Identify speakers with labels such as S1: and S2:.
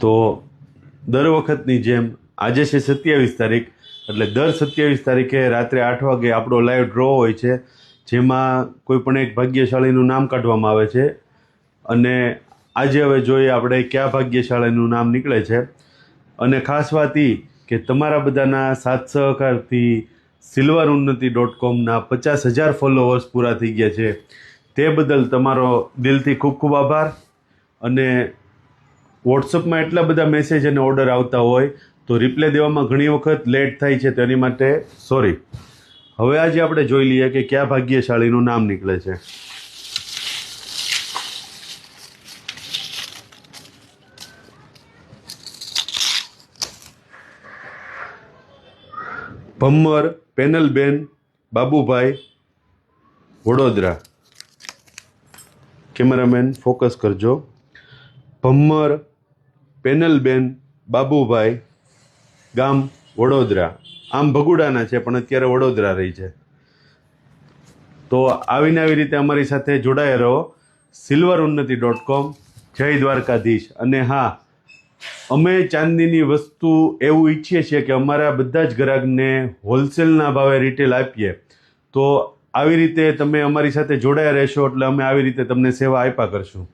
S1: તો દર વખતની જેમ આજે છે 27 તારીખ, એટલે દર 27 તારીખે રાત્રે 8 વાગે આપણો લાઈવ ડ્રો હોય છે, જેમાં કોઈ પણ એક ભાગ્યશાળીનું નામ કાઢવામાં આવે છે. અને આજે હવે જોઈએ આપણે કયા ભાગ્યશાળીનું નામ નીકળે છે. અને ખાસ વાત એ કે તમારા બધાના સાથ સહકારથી silvarunnati.comના 50,000 ફોલોવર્સ પૂરા થઈ ગયા છે. તે બદલ તમારો દિલથી ખૂબ ખૂબ આભાર. અને વોટ્સઅપમાં એટલા બધા મેસેજ અને ઓર્ડર આવતા હોય તો રિપ્લે દેવામાં ઘણી વખત લેટ થાય છે, તેની માટે સોરી. હવે આજે આપણે જોઈ લઈએ કે કયા ભાગ્યશાળીનું નામ નીકળે છે. ભમ્મર પેનલબેન બાબુભાઈ, વડોદરા. કેમેરામેન ફોકસ કરજો. ભમ્મર પેનલબેન બાબુભાઈ, ગામ વડોદરા. આમ ભગુડાના છે પણ અત્યારે વડોદરા રહી છે. તો આવીને આવી રીતે અમારી સાથે જોડાયા રહો. silvarunnati.com. જય દ્વારકાધીશ. અને હા, અમે ચાંદીની વસ્તુ એવું ઈચ્છીએ છીએ કે અમારા બધા જ ગ્રાહકને હોલસેલના ભાવે રિટેલ આપીએ. તો આવી રીતે તમે અમારી સાથે જોડાયા રહેશો એટલે અમે આવી રીતે તમને સેવા આપ્યા કરશું.